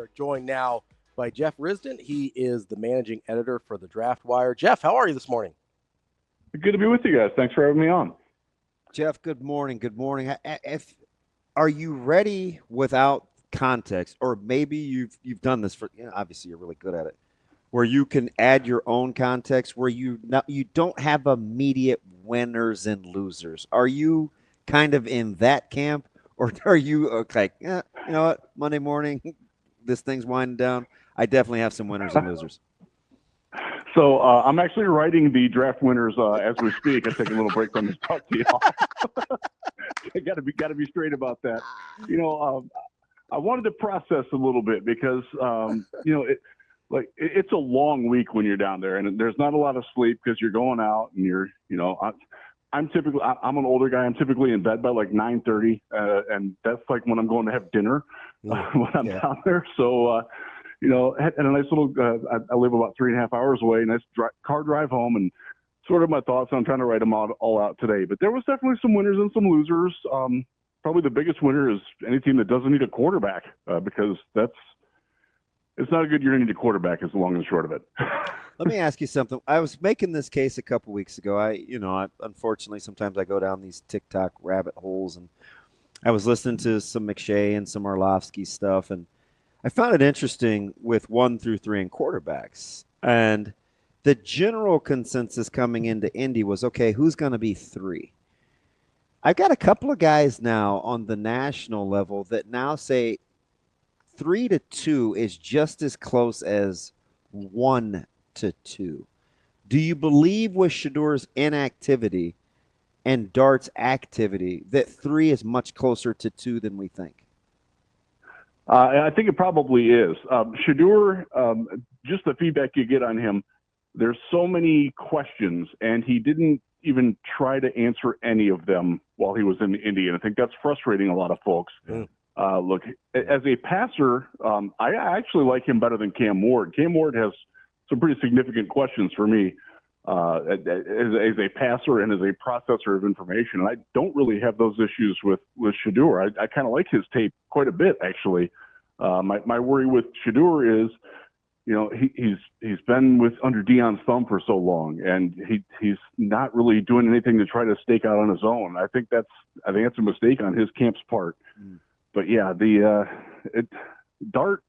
are joined now by Jeff Risdon. He is the managing editor for the Draft Wire. Jeff, how are you this morning? Good to be with you guys. Thanks for having me on. Jeff, good morning. Good morning. Are you ready without context, or maybe you've done this for? Obviously, you're really good at it, where you can add your own context, where you don't have immediate winners and losers. Are you kind of in that camp, or are you like, you know what, Monday morning, this thing's winding down? I definitely have some winners and losers. So I'm actually writing the draft winners as we speak. I take a little break from this talk to y'all. I got to be straight about that. I wanted to process a little bit because it's a long week when you're down there, and there's not a lot of sleep because you're going out and I'm an older guy. I'm typically in bed by like 9:30, and that's like when I'm going to have dinner when I'm down there. So. Had a nice little, I live about 3.5 hours away, nice car drive home, and sort of my thoughts. I'm trying to write them all out today. But there was definitely some winners and some losers. Probably the biggest winner is any team that doesn't need a quarterback, because it's not a good year to need a quarterback is the long and the short of it. Let me ask you something. I was making this case a couple weeks ago. I unfortunately, sometimes I go down these TikTok rabbit holes, and I was listening to some McShay and some Orlovsky stuff, and I found it interesting with 1 through 3 in quarterbacks. And the general consensus coming into Indy was, okay, who's going to be 3? I've got a couple of guys now on the national level that now say 3 to 2 is just as close as 1 to 2. Do you believe with Shedur's inactivity and Dart's activity that 3 is much closer to 2 than we think? I think it probably is. Shedur, just the feedback you get on him, there's so many questions, and he didn't even try to answer any of them while he was in Indy, and I think that's frustrating a lot of folks. Look, as a passer, I actually like him better than Cam Ward. Cam Ward has some pretty significant questions for me as a passer and as a processor of information. And I don't really have those issues with Shedur. I kind of like his tape quite a bit, actually. My worry with Shedur is, he's been under Deion's thumb for so long, and he's not really doing anything to try to stake out on his own. I think that's a mistake on his camp's part. But yeah, Dart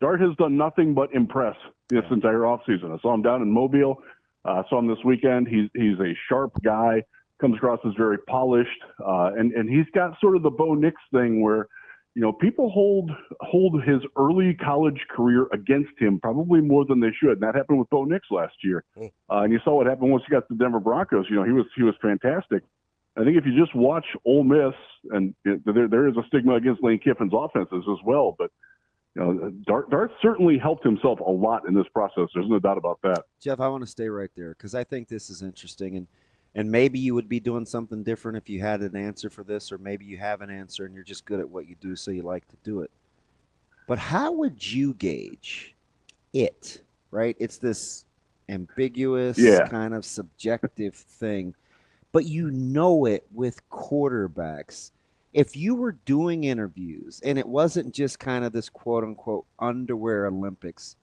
has done nothing but impress this entire offseason. I saw him down in Mobile. Saw him this weekend. He's a sharp guy, comes across as very polished, and he's got sort of the Bo Nix thing where, people hold his early college career against him probably more than they should. And that happened with Bo Nix last year. And you saw what happened once he got to the Denver Broncos. He was fantastic. I think if you just watch Ole Miss, and there is a stigma against Lane Kiffin's offenses as well, but Dart certainly helped himself a lot in this process. There's no doubt about that. Jeff, I want to stay right there because I think this is interesting. And maybe you would be doing something different if you had an answer for this, or maybe you have an answer and you're just good at what you do, so you like to do it. But how would you gauge it, right? It's this ambiguous kind of subjective thing, but it with quarterbacks. If you were doing interviews and it wasn't just kind of this quote unquote underwear Olympics,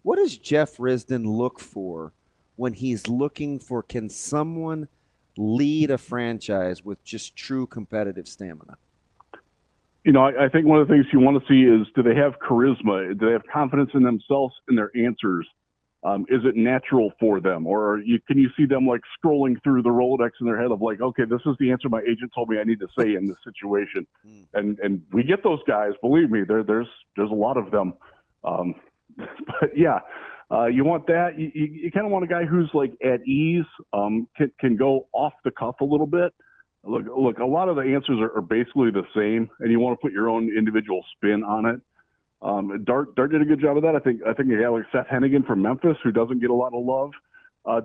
what does Jeff Risdon look for when he's looking for, can someone lead a franchise with just true competitive stamina? I think one of the things you want to see is, do they have charisma? Do they have confidence in themselves and their answers? Is it natural for them? Or can you see them like scrolling through the Rolodex in their head of like, okay, this is the answer my agent told me I need to say in this situation. And we get those guys, believe me, there's a lot of them. But yeah, you want that. You kind of want a guy who's like at ease, can go off the cuff a little bit. Look, a lot of the answers are basically the same, and you want to put your own individual spin on it. Dart did a good job of that. I think a guy like Seth Hennigan from Memphis, who doesn't get a lot of love,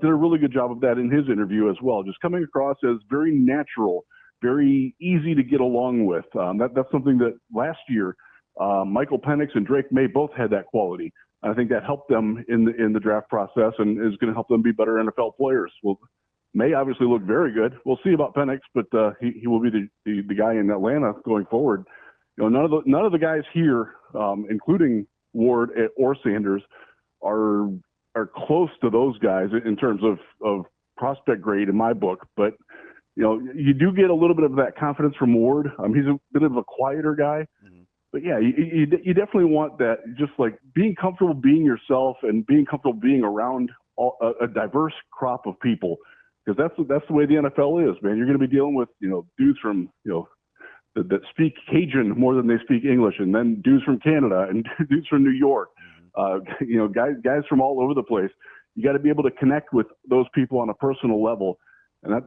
did a really good job of that in his interview as well. Just coming across as very natural, very easy to get along with. That's something that last year Michael Penix and Drake May both had that quality. I think that helped them in the draft process and is going to help them be better NFL players. Well, May obviously look very good. We'll see about Penix, but he will be the guy in Atlanta going forward. None of the guys here, including Ward or Sanders are close to those guys in terms of prospect grade in my book. But, you do get a little bit of that confidence from Ward. He's a bit of a quieter guy. Mm-hmm. But, yeah, you definitely want that, just like being comfortable being yourself and being comfortable being around a diverse crop of people, because that's the way the NFL is, man. You're going to be dealing with, dudes from, that speak Cajun more than they speak English, and then dudes from Canada and dudes from New York, guys from all over the place. You got to be able to connect with those people on a personal level. And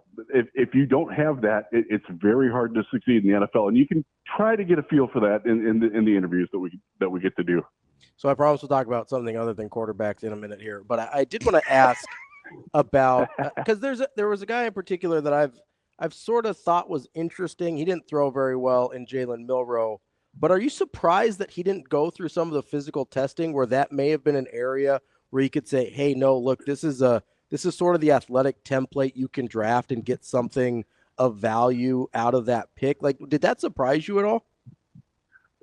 if you don't have that, it's very hard to succeed in the NFL. And you can try to get a feel for that in the interviews that we get to do. So I promise we'll talk about something other than quarterbacks in a minute here. But I did want to ask about, because there was a guy in particular that I've sort of thought was interesting. He didn't throw very well in Jalen Milroe. But are you surprised that he didn't go through some of the physical testing where that may have been an area where you could say, hey, no, look, this is sort of the athletic template you can draft and get something of value out of that pick? Like, did that surprise you at all?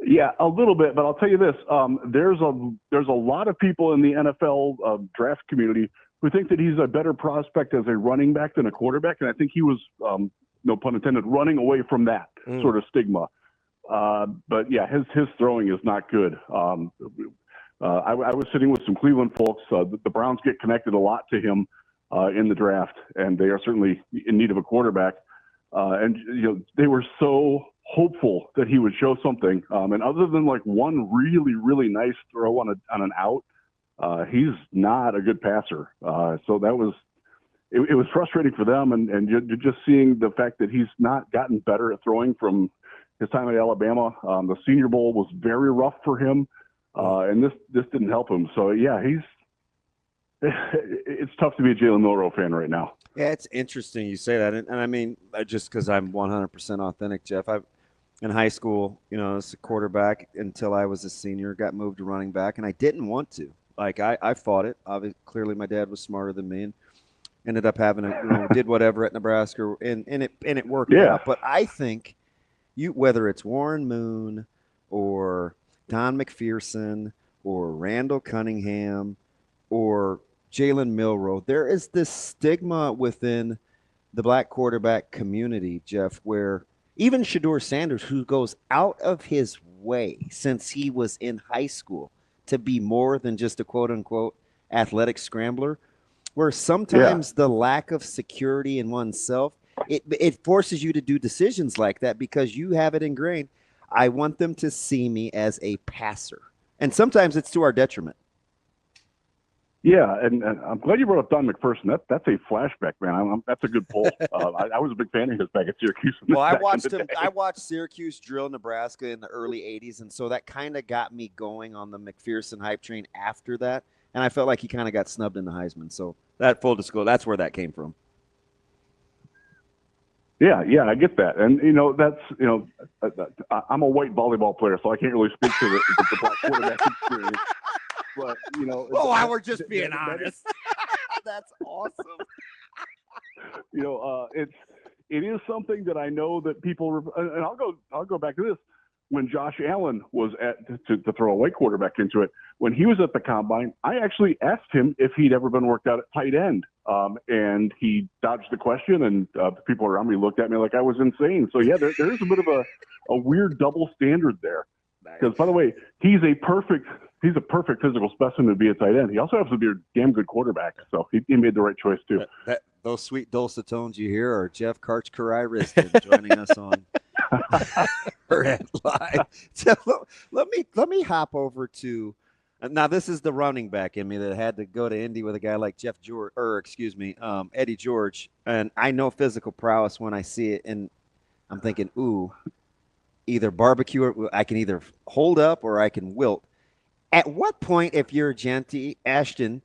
Yeah, a little bit, but I'll tell you this: there's a lot of people in the NFL draft community who think that he's a better prospect as a running back than a quarterback, and I think he was, no pun intended, running away from that sort of stigma. But yeah, his throwing is not good. I was sitting with some Cleveland folks. The Browns get connected a lot to him in the draft, and they are certainly in need of a quarterback. And they were so hopeful that he would show something. And other than like one really, really nice throw on an out, he's not a good passer. So that was, it was frustrating for them. And you're just seeing the fact that he's not gotten better at throwing from his time at Alabama. The Senior Bowl was very rough for him. And this didn't help him. So yeah, it's tough to be a Jalen Milroe fan right now. Yeah, it's interesting you say that. And I mean, just because I'm 100% authentic, Jeff, in high school, as a quarterback until I was a senior, got moved to running back, and I didn't want to. Like, I fought it. Obviously, clearly my dad was smarter than me and ended up having did whatever at Nebraska, and it worked out. But I think whether it's Warren Moon or Don McPherson or Randall Cunningham or Jalen Milroe, there is this stigma within the black quarterback community, Jeff, where even Shedeur Sanders, who goes out of his way since he was in high school to be more than just a quote-unquote athletic scrambler, where sometimes the lack of security in oneself, it forces you to do decisions like that because you have it ingrained. I want them to see me as a passer. And sometimes it's to our detriment. Yeah, and I'm glad you brought up Don McPherson. That's a flashback, man. That's a good pull. I was a big fan of his back at Syracuse. Well, I watched Syracuse drill Nebraska in the early 80s, and so that kind of got me going on the McPherson hype train after that, and I felt like he kind of got snubbed in the Heisman. So that full disclosure, that's where that came from. Yeah, I get that, and I'm a white volleyball player, so I can't really speak to the black quarterback experience. But I were just being honest. That's awesome. It is something that I know that people, and I'll go back to this. When Josh Allen was to throw a white quarterback into it, when he was at the combine, I actually asked him if he'd ever been worked out at tight end, and he dodged the question, and the people around me looked at me like I was insane. So yeah, there is a bit of a weird double standard there. Because by the way, he's a perfect physical specimen to be a tight end. He also happens to be a damn good quarterback, so he made the right choice too. Those sweet dulcet tones you hear are Jeff Risdon joining us on Hurrdat Live. So let me hop over to now. This is the running back in me that had to go to Indy with a guy like Eddie George, and I know physical prowess when I see it, and I'm thinking, ooh. Either barbecue or I can either hold up or I can wilt. At what point, if you're Genty Ashton,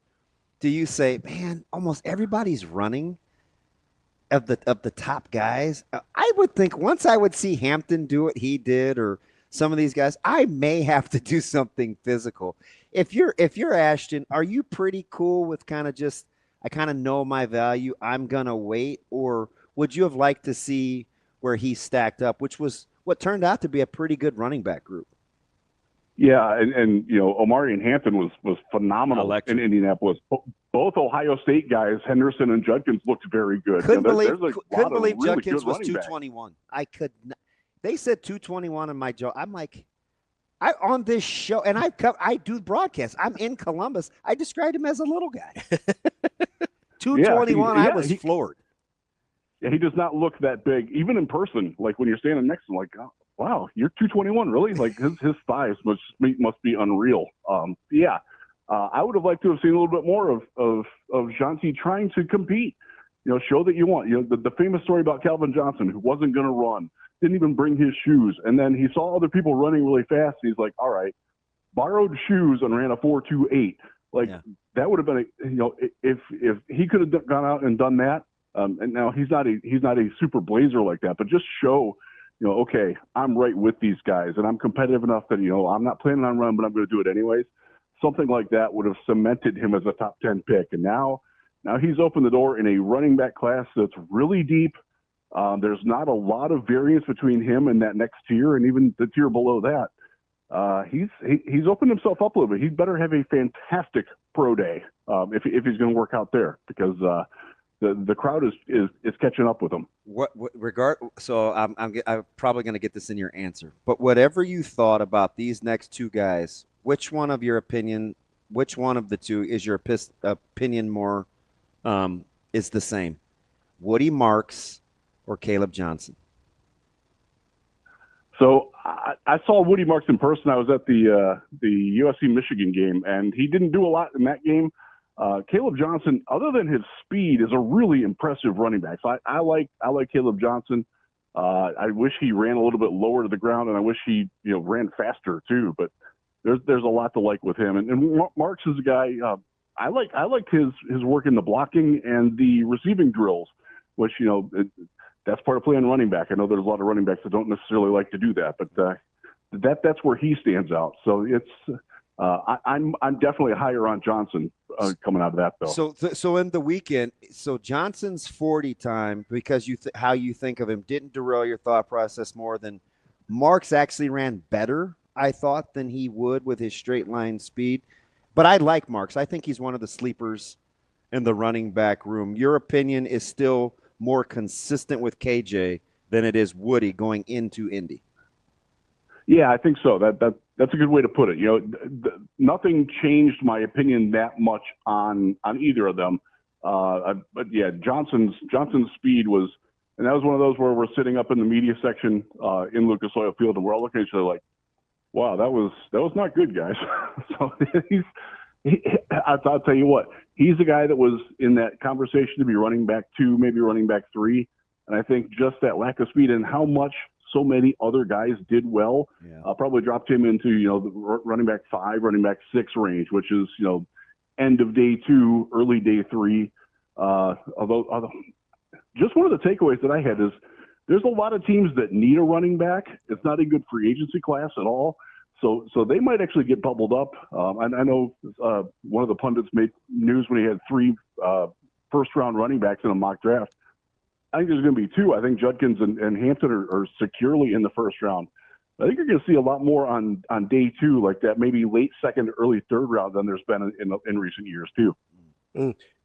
do you say, man, almost everybody's running of the top guys? I would think once I would see Hampton do what he did or some of these guys, I may have to do something physical. If you're Ashton, are you pretty cool with kind of just, I kind of know my value, I'm going to wait? Or would you have liked to see where he stacked up, which was what turned out to be a pretty good running back group? Yeah, and Omari and Hampton was phenomenal Electric. in Indianapolis. Both Ohio State guys, Henderson and Judkins, looked very good. Couldn't believe really Judkins was running backs. 221. I could not. They said 221 on my jaw. I'm like, on this show, and I do broadcasts. I'm in Columbus. I described him as a little guy. 221. I was floored. Yeah, he does not look that big, even in person. Like when you're standing next to him, like, oh, wow, you're 221, really? Like his thighs must be unreal. I would have liked to have seen a little bit more of Johnson trying to compete. Show that you want. The famous story about Calvin Johnson, who wasn't going to run, didn't even bring his shoes, and then he saw other people running really fast. And he's like, all right, borrowed shoes and ran a 4.28. That would have been if he could have gone out and done that. And now he's not a super blazer like that, but just show, okay, I'm right with these guys, and I'm competitive enough that I'm not planning on running, but I'm going to do it anyways. Something like that would have cemented him as a top 10 pick, and now he's opened the door in a running back class that's really deep. There's not a lot of variance between him and that next tier, and even the tier below that. He's opened himself up a little bit. He'd better have a fantastic pro day if he's going to work out there, because the crowd is catching up with him. So I'm probably going to get this in your answer, but whatever you thought about these next two guys, which one of the two is your opinion more is the same? Woody Marks or Caleb Johnson? So I saw Woody Marks in person. I was at the USC Michigan game, and he didn't do a lot in that game. Caleb Johnson, other than his speed, is a really impressive running back. So I like Caleb Johnson. I wish he ran a little bit lower to the ground, and I wish he ran faster too. But there's a lot to like with him. And Marks is a guy I like his work in the blocking and the receiving drills, which that's part of playing running back. I know there's a lot of running backs that don't necessarily like to do that, but that's where he stands out. So it's. I'm definitely higher on Johnson coming out of that, though. So in the weekend, Johnson's 40 time, because how you think of him didn't derail your thought process more than Marks actually ran better, I thought, than he would with his straight line speed. But I like Marks. I think he's one of the sleepers in the running back room. Your opinion is still more consistent with KJ than it is Woody going into Indy. Yeah, I think so. That's a good way to put it. Nothing changed my opinion that much on either of them. But yeah, Johnson's speed was, and that was one of those where we're sitting up in the media section in Lucas Oil Field, and we're all looking at each other like, wow, that was not good, guys. So I'll tell you what, he's the guy that was in that conversation to be running back 2, maybe running back 3. And I think just that lack of speed and how much so many other guys did well, probably dropped him into, the running back 5, running back 6 range, which is, end of day 2, early day 3. Although just one of the takeaways that I had is there's a lot of teams that need a running back. It's not a good free agency class at all. So they might actually get bubbled up. I know one of the pundits made news when he had 3 first-round running backs in a mock draft. I think there's going to be 2. I think Judkins and Hampton are securely in the first round. I think you're going to see a lot more on day 2, like that, maybe late second, early third round than there's been in recent years too.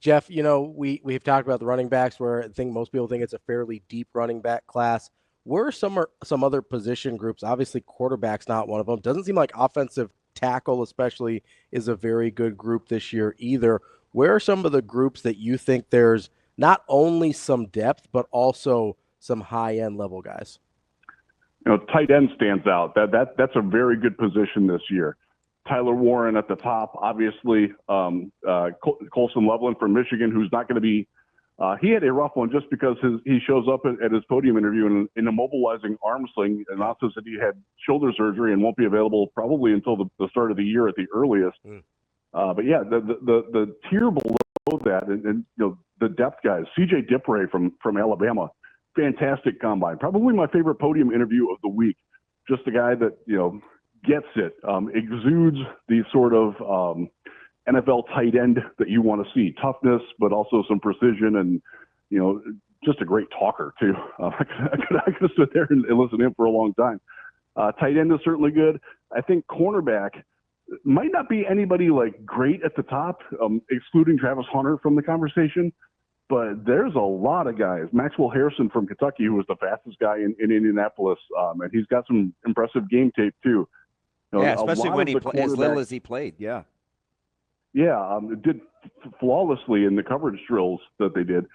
Jeff, we've talked about the running backs where I think most people think it's a fairly deep running back class. Where are some other position groups? Obviously, quarterback's not one of them. Doesn't seem like offensive tackle especially is a very good group this year either. Where are some of the groups that you think there's not only some depth, but also some high-end level guys? Tight end stands out. That's a very good position this year. Tyler Warren at the top, obviously. Colson Loveland from Michigan, who's not going to be he had a rough one just because he shows up at his podium interview in an immobilizing arm sling and also said he had shoulder surgery and won't be available probably until the start of the year at the earliest. But yeah, the tier below that and the depth guys, CJ Dipre from Alabama, fantastic combine. Probably my favorite podium interview of the week. Just a guy that, gets it, exudes the sort of NFL tight end that you want to see. Toughness, but also some precision and, just a great talker too. I could have stood there and listened to him for a long time. Tight end is certainly good. I think cornerback might not be anybody like great at the top, excluding Travis Hunter from the conversation. But there's a lot of guys. Maxwell Harrison from Kentucky, who was the fastest guy in Indianapolis, and he's got some impressive game tape too. Yeah, especially when he played as little as he played. Yeah. Yeah, did flawlessly in the coverage drills that they did.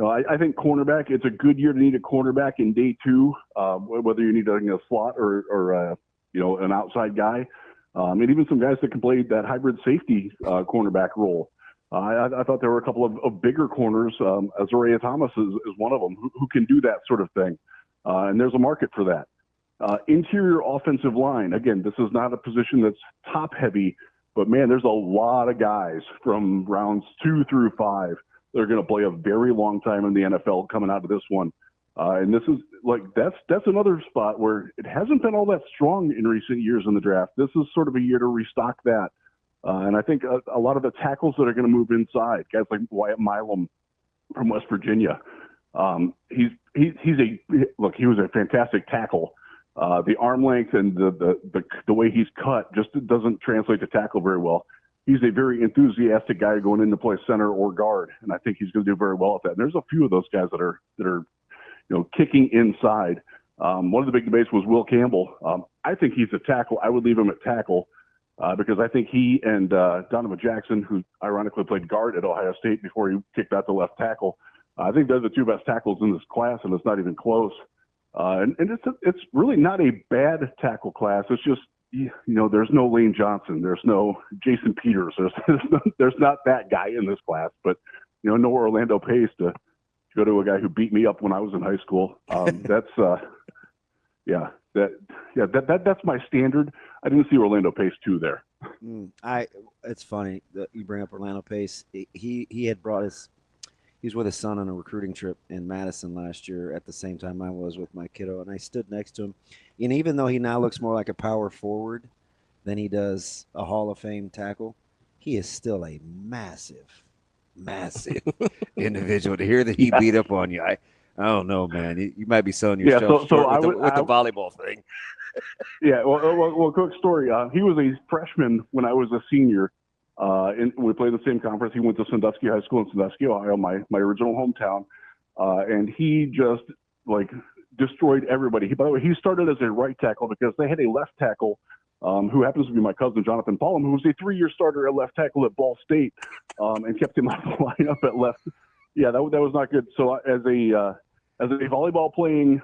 I think cornerback. It's a good year to need a cornerback in day two, whether you need a slot or an outside guy, and even some guys that can play that hybrid safety cornerback role. I thought there were a couple of bigger corners. Azaria Thomas is one of them who can do that sort of thing, and there's a market for that. Interior offensive line. Again, this is not a position that's top heavy, but man, there's a lot of guys from rounds 2 through 5 that are going to play a very long time in the NFL coming out of this one. And this is that's another spot where it hasn't been all that strong in recent years in the draft. This is sort of a year to restock that. And I think a lot of the tackles that are going to move inside, guys like Wyatt Milam from West Virginia, he was a fantastic tackle. The arm length and the way he's cut just doesn't translate to tackle very well. He's a very enthusiastic guy going in to play center or guard, and I think he's going to do very well at that. And there's a few of those guys that are kicking inside. One of the big debates was Will Campbell. I think he's a tackle. I would leave him at tackle. Because I think he and Donovan Jackson, who ironically played guard at Ohio State before he kicked out to left tackle, I think they're the two best tackles in this class, and it's not even close. And it's really not a bad tackle class. It's just there's no Lane Johnson, there's no Jason Peters, there's not that guy in this class. But no Orlando Pace to go to a guy who beat me up when I was in high school. That's that's my standard. I didn't see Orlando Pace 2 there. It's funny that you bring up Orlando Pace. He had brought he was with his son on a recruiting trip in Madison last year at the same time I was with my kiddo, and I stood next to him. And even though he now looks more like a power forward than he does a Hall of Fame tackle, he is still a massive individual. To hear that he beat up on you, I don't know, man. You might be selling yourself short with the volleyball thing. Yeah, well, quick story. He was a freshman when I was a senior, and we played the same conference. He went to Sandusky High School in Sandusky, Ohio, my original hometown, and he just destroyed everybody. By the way, he started as a right tackle because they had a left tackle who happens to be my cousin Jonathan Pollum, who was a 3-year starter at left tackle at Ball State, and kept him out of the lineup at left. Yeah, that was not good. So as a volleyball playing.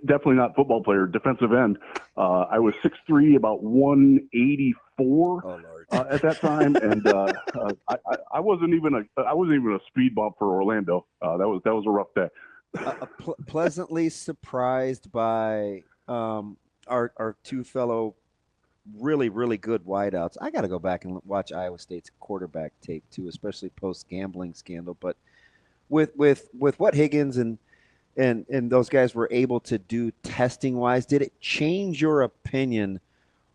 Definitely not football player, defensive end. I was 6'3", about 184 at that time, and I wasn't even a speed bump for Orlando. That was a rough day. Pleasantly surprised by our two fellow really, really good wideouts. I got to go back and watch Iowa State's quarterback tape too, especially post gambling scandal. But with what Higgins and those guys were able to do testing-wise, did it change your opinion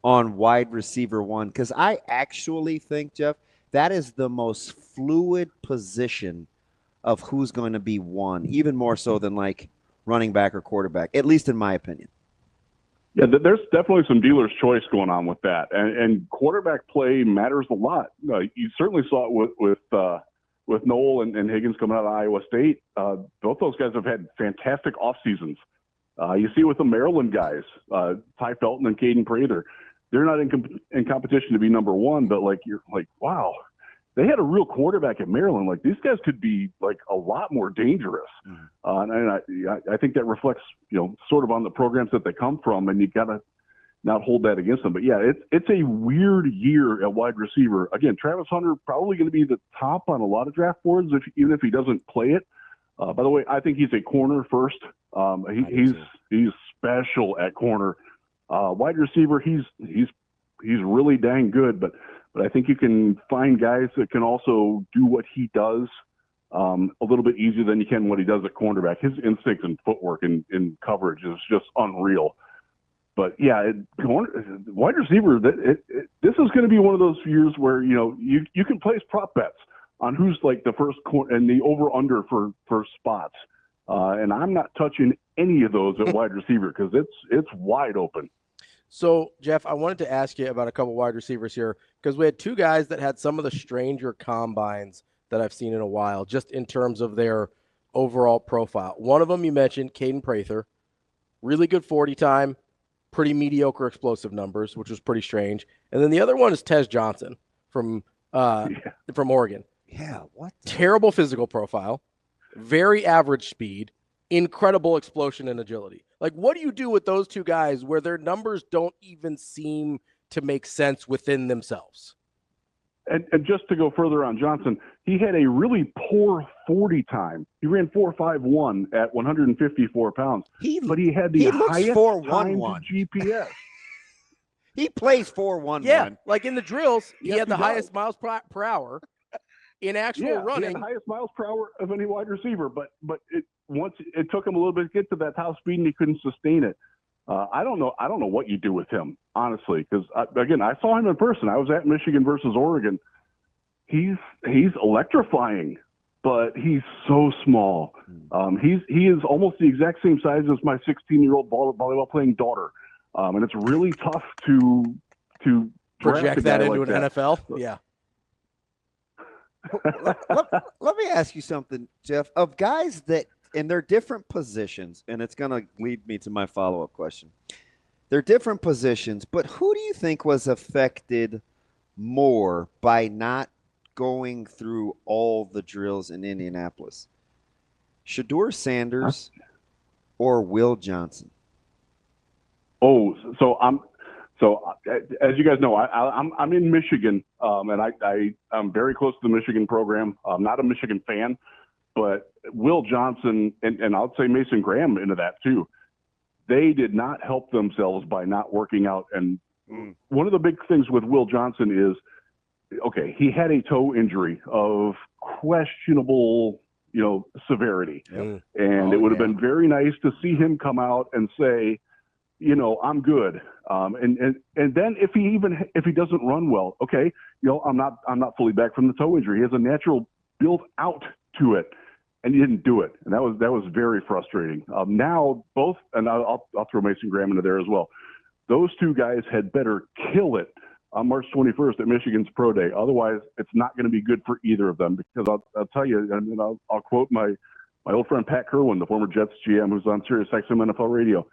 on wide receiver one? Because I actually think, Jeff, that is the most fluid position of who's going to be one, even more so than running back or quarterback, at least in my opinion. Yeah, there's definitely some dealer's choice going on with that. And quarterback play matters a lot. You certainly saw it with Noel and Higgins coming out of Iowa State. Both those guys have had fantastic off seasons. You see it with the Maryland guys, Ty Felton and Caden Prather. They're not in competition to be number one, but you're wow, they had a real quarterback at Maryland. These guys could be a lot more dangerous. And I think that reflects, sort of on the programs that they come from, and you got to not hold that against them. But yeah, it's a weird year at wide receiver. Again, Travis Hunter probably going to be the top on a lot of draft boards, even if he doesn't play it. By the way, I think he's a corner first. He's special at corner. Wide receiver, he's really dang good, but I think you can find guys that can also do what he does a little bit easier than you can what he does at cornerback. His instincts and footwork and coverage is just unreal. But yeah, wide receiver, this is going to be one of those years where you can place prop bets on who's the first and the over under for spots. And I'm not touching any of those at wide receiver because it's wide open. So, Jeff, I wanted to ask you about a couple wide receivers here because we had two guys that had some of the stranger combines that I've seen in a while, just in terms of their overall profile. One of them you mentioned, Caden Prather, really good 40 time, pretty mediocre explosive numbers, which was pretty strange. And then the other one is Tez Johnson from Oregon. Yeah, what? Terrible physical profile, very average speed, incredible explosion and agility. Like, what do you do with those two guys where their numbers don't even seem to make sense within themselves? And just to go further on Johnson, he had a really poor 40 time. He ran 4.51 at 154 pounds, but he had the highest time to GPS. He plays 4.11. Yeah, like in the drills, he had the highest miles per hour. In actual running, he had the highest miles per hour of any wide receiver, but once it took him a little bit to get to that top speed and he couldn't sustain it. I don't know what you do with him, honestly, because again, I saw him in person. I was at Michigan versus Oregon. He's electrifying, but he's so small. He is almost the exact same size as my 16-year-old volleyball playing daughter, and it's really tough to project that into an NFL. Yeah. Let me ask you something, Jeff. Of guys that in their different positions, and it's going to lead me to my follow-up question. They're different positions, but who do you think was affected more by not going through all the drills in Indianapolis? Shedeur Sanders or Will Johnson? Oh, so as you guys know, I'm in Michigan, and I'm very close to the Michigan program. I'm not a Michigan fan, but Will Johnson and I'll say Mason Graham into that too. They did not help themselves by not working out. And one of the big things with Will Johnson is, okay, he had a toe injury of questionable, severity, and it would have been very nice to see him come out and say, I'm good. And then if he doesn't run well, okay, I'm not fully back from the toe injury. He has a natural build out to it, and he didn't do it, and that was very frustrating. Now both, and I'll throw Mason Graham into there as well. Those two guys had better kill it on March 21st at Michigan's Pro Day. Otherwise, it's not going to be good for either of them, because I'll tell you, and I'll quote my old friend Pat Kerwin, the former Jets GM, who's on Sirius XM NFL Radio.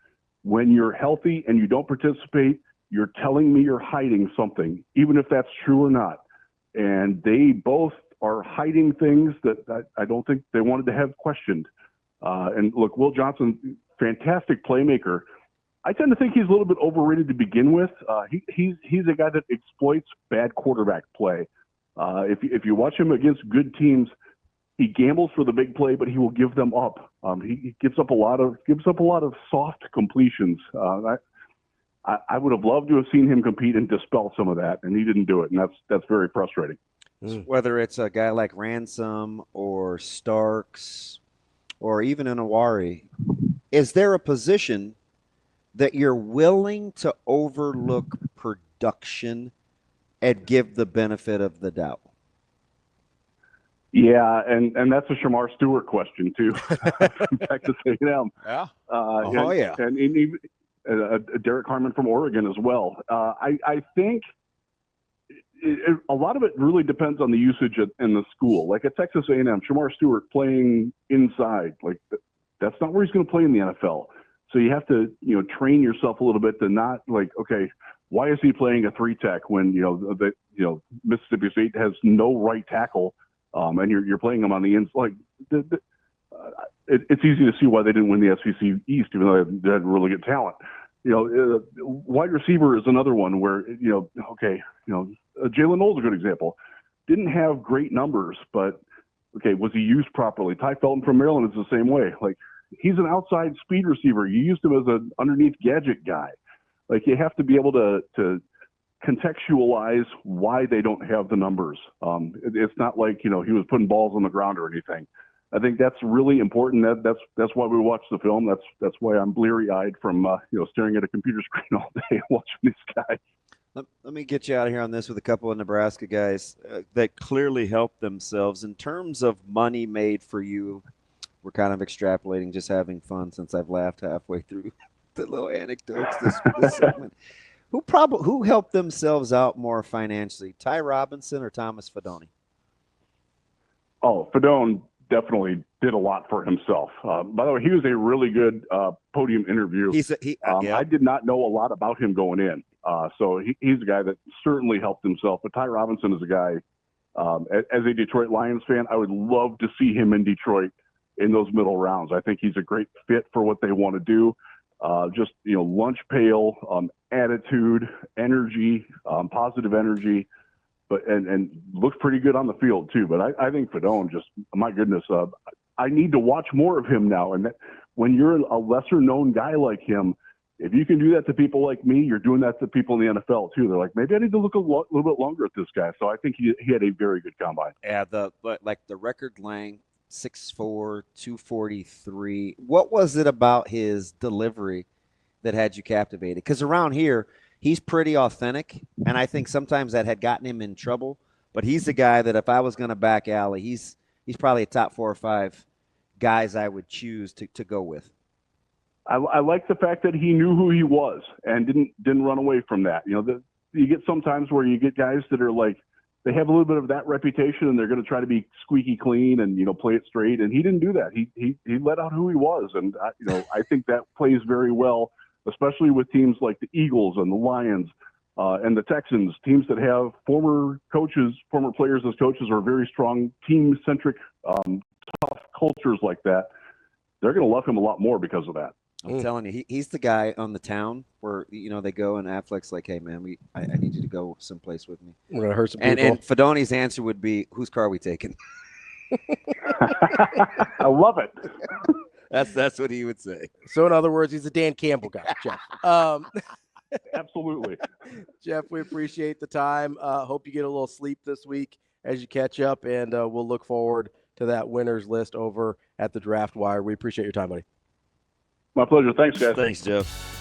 When you're healthy and you don't participate, you're telling me you're hiding something, even if that's true or not. And they both are hiding things that I don't think they wanted to have questioned. And look, Will Johnson, fantastic playmaker. I tend to think he's a little bit overrated to begin with. He's a guy that exploits bad quarterback play. If you watch him against good teams, he gambles for the big play, but he will give them up. He gives up a lot of soft completions. I would have loved to have seen him compete and dispel some of that, and he didn't do it, and that's very frustrating. Whether it's a guy like Ransom or Starks or even an Awari, is there a position that you're willing to overlook production and give the benefit of the doubt? Yeah, and that's a Shamar Stewart question too. From Texas A&M. Yeah. And even Derek Harmon from Oregon as well. I think a lot of it really depends on the usage in the school. Like at Texas A&M, Shamar Stewart playing inside, like that's not where he's going to play in the NFL. So you have to train yourself a little bit to not like, okay, why is he playing a 3-tech when Mississippi State has no right tackle? And you're playing them on the ends. Like it's easy to see why they didn't win the SEC East, even though they had really good talent. Wide receiver is another one where Jalen Knowles is a good example. Didn't have great numbers, but okay, was he used properly? Ty Felton from Maryland is the same way. Like he's an outside speed receiver. You used him as an underneath gadget guy. Like you have to be able to contextualize why they don't have the numbers. It's not like he was putting balls on the ground or anything. I think that's really important. That's why we watch the film. That's why I'm bleary-eyed from staring at a computer screen all day watching these guys. Let me get you out of here on this with a couple of Nebraska guys that clearly helped themselves in terms of money made for you we're kind of extrapolating, just having fun since I've laughed halfway through the little anecdotes this segment. Who helped themselves out more financially, Ty Robinson or Thomas Fidone? Oh, Fidone definitely did a lot for himself. By the way, he was a really good podium interview. I did not know a lot about him going in. So he's a guy that certainly helped himself. But Ty Robinson is a guy, as a Detroit Lions fan, I would love to see him in Detroit in those middle rounds. I think he's a great fit for what they want to do. Just, lunch pail, attitude, energy, positive energy, and looks pretty good on the field too. But I think Fidone, just, my goodness, I need to watch more of him now. And when you're a lesser known guy like him, if you can do that to people like me, you're doing that to people in the NFL too. They're like, maybe I need to look a little bit longer at this guy. So I think he had a very good combine. Yeah, the record length, 6'4", 243. What was it about his delivery that had you captivated? Because around here, he's pretty authentic, and I think sometimes that had gotten him in trouble. But he's the guy that if I was going to back alley, he's probably a top 4 or 5 guys I would choose to go with. I like the fact that he knew who he was and didn't run away from that. You get sometimes where you get guys that are like, they have a little bit of that reputation and they're going to try to be squeaky clean and, play it straight. And he didn't do that. He let out who he was. And, I think that plays very well, especially with teams like the Eagles and the Lions and the Texans, teams that have former players as coaches, or very strong team-centric, tough cultures like that. They're going to love him a lot more because of that. I'm telling you, he's the guy on the town where, they go and Affleck's like, hey, man, I need you to go someplace with me. We're going to hurt some people. And Fidone's answer would be, whose car are we taking? I love it. That's what he would say. So in other words, he's a Dan Campbell guy, Jeff. Absolutely. Jeff, we appreciate the time. Hope you get a little sleep this week as you catch up, and we'll look forward to that winners list over at the Draft Wire. We appreciate your time, buddy. My pleasure. Thanks, guys. Thanks, Jeff.